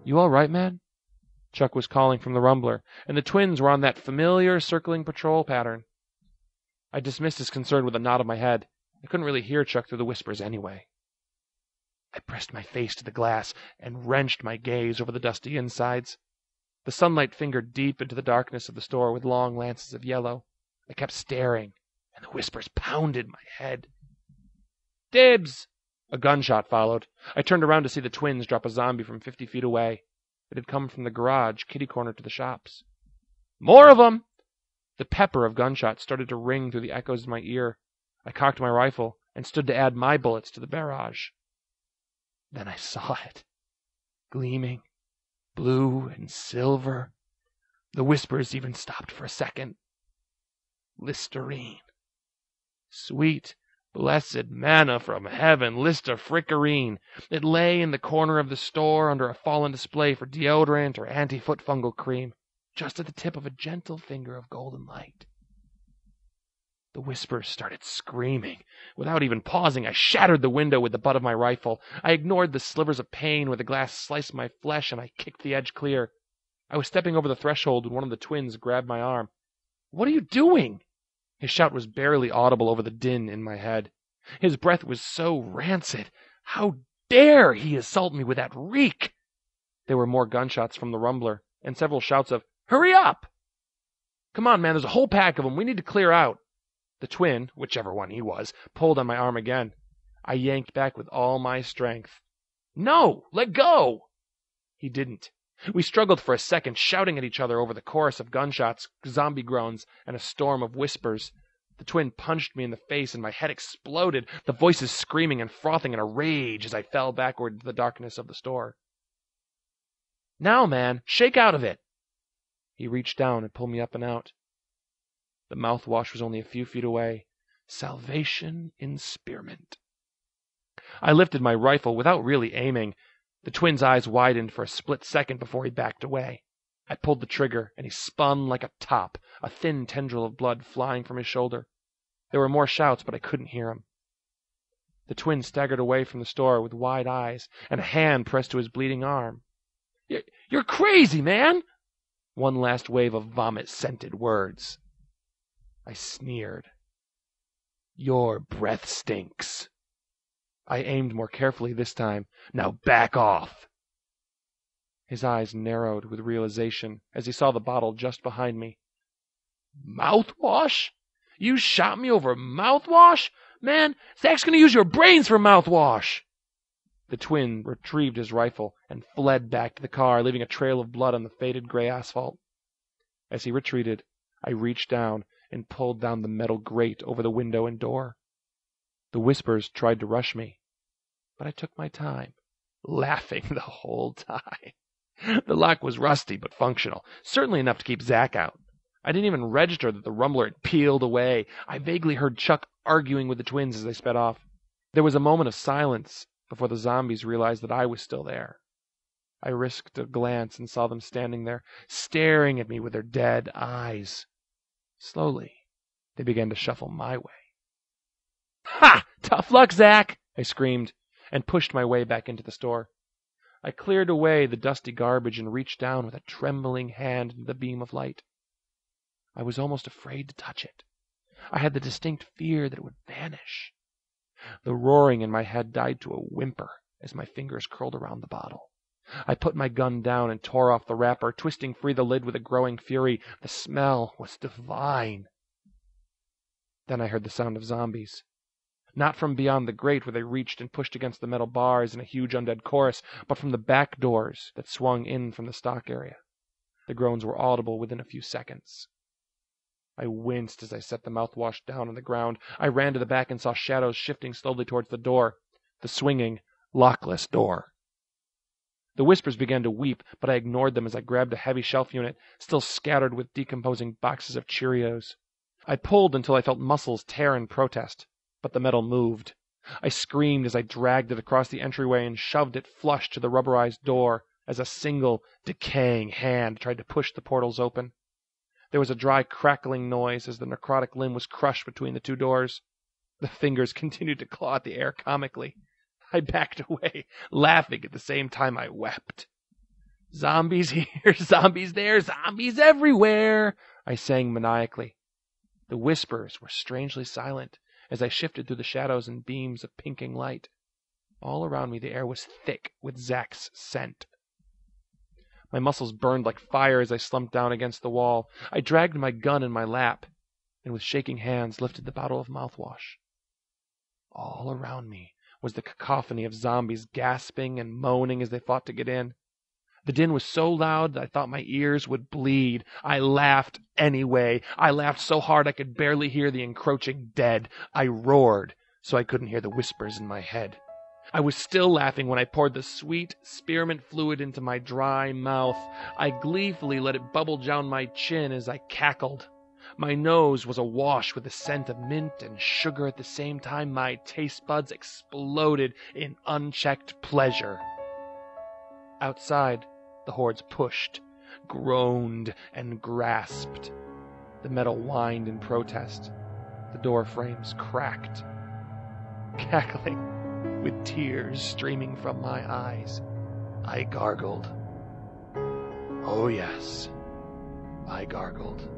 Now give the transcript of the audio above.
"You all right, man?" Chuck was calling from the rumbler, and the twins were on that familiar circling patrol pattern. I dismissed his concern with a nod of my head. I couldn't really hear Chuck through the whispers anyway. I pressed my face to the glass and wrenched my gaze over the dusty insides. The sunlight fingered deep into the darkness of the store with long lances of yellow. I kept staring, and the whispers pounded my head. "Dibs!" A gunshot followed. I turned around to see the twins drop a zombie from 50 feet away. It had come from the garage, kitty-corner to the shops. "More of 'em!" The pepper of gunshots started to ring through the echoes in my ear. I cocked my rifle and stood to add my bullets to the barrage. Then I saw it, gleaming, blue and silver. The whispers even stopped for a second. Listerine. Sweet, blessed manna from heaven, Lister-frickerine. It lay in the corner of the store under a fallen display for deodorant or anti-foot fungal cream, just at the tip of a gentle finger of golden light. The whispers started screaming. Without even pausing, I shattered the window with the butt of my rifle. I ignored the slivers of pain where the glass sliced my flesh, and I kicked the edge clear. I was stepping over the threshold when one of the twins grabbed my arm. "What are you doing?" His shout was barely audible over the din in my head. His breath was so rancid. How dare he assault me with that reek? There were more gunshots from the rumbler, and several shouts of, "Hurry up!" "Come on, man, there's a whole pack of them. We need to clear out." The twin, whichever one he was, pulled on my arm again. I yanked back with all my strength. "No! Let go!" He didn't. We struggled for a second, shouting at each other over the chorus of gunshots, zombie groans, and a storm of whispers. The twin punched me in the face, and my head exploded, the voices screaming and frothing in a rage as I fell backward into the darkness of the store. "Now, man, shake out of it!" He reached down and pulled me up and out. The mouthwash was only a few feet away. Salvation in spearmint. I lifted my rifle without really aiming. The twin's eyes widened for a split second before he backed away. I pulled the trigger, and he spun like a top, a thin tendril of blood flying from his shoulder. There were more shouts, but I couldn't hear him. The twin staggered away from the store with wide eyes, and a hand pressed to his bleeding arm. You're crazy, man!" One last wave of vomit-scented words. I sneered. "Your breath stinks." I aimed more carefully this time. "Now back off." His eyes narrowed with realization as he saw the bottle just behind me. "Mouthwash? You shot me over mouthwash? Man, Zach's going to use your brains for mouthwash!" The twin retrieved his rifle and fled back to the car, leaving a trail of blood on the faded gray asphalt. As he retreated, I reached down and pulled down the metal grate over the window and door. The whispers tried to rush me, but I took my time, laughing the whole time. The lock was rusty but functional, certainly enough to keep Zach out. I didn't even register that the rumbler had peeled away. I vaguely heard Chuck arguing with the twins as they sped off. There was a moment of silence before the zombies realized that I was still there. I risked a glance and saw them standing there, staring at me with their dead eyes. Slowly, they began to shuffle my way. "Ha! Tough luck, Zach!" I screamed, and pushed my way back into the store. I cleared away the dusty garbage and reached down with a trembling hand into the beam of light. I was almost afraid to touch it. I had the distinct fear that it would vanish. The roaring in my head died to a whimper as my fingers curled around the bottle. I put my gun down and tore off the wrapper, twisting free the lid with a growing fury. The smell was divine. Then I heard the sound of zombies. Not from beyond the grate where they reached and pushed against the metal bars in a huge undead chorus, but from the back doors that swung in from the stock area. The groans were audible within a few seconds. I winced as I set the mouthwash down on the ground. I ran to the back and saw shadows shifting slowly towards the door, the swinging, lockless door. The whispers began to weep, but I ignored them as I grabbed a heavy shelf unit, still scattered with decomposing boxes of Cheerios. I pulled until I felt muscles tear in protest, but the metal moved. I screamed as I dragged it across the entryway and shoved it flush to the rubberized door as a single, decaying hand tried to push the portals open. There was a dry, crackling noise as the necrotic limb was crushed between the two doors. The fingers continued to claw at the air comically. I backed away, laughing at the same time I wept. Zombies here, zombies there, zombies everywhere, I sang maniacally. The whispers were strangely silent as I shifted through the shadows and beams of pinking light. All around me the air was thick with Zach's scent. My muscles burned like fire as I slumped down against the wall. I dragged my gun in my lap and with shaking hands lifted the bottle of mouthwash. All around me was the cacophony of zombies gasping and moaning as they fought to get in. The din was so loud that I thought my ears would bleed. I laughed anyway. I laughed so hard I could barely hear the encroaching dead. I roared so I couldn't hear the whispers in my head. I was still laughing when I poured the sweet spearmint fluid into my dry mouth. I gleefully let it bubble down my chin as I cackled. My nose was awash with the scent of mint and sugar at the same time my taste buds exploded in unchecked pleasure. Outside, the hordes pushed, groaned, and grasped. The metal whined in protest. The door frames cracked. Cackling, with tears streaming from my eyes, I gargled. Oh yes, I gargled.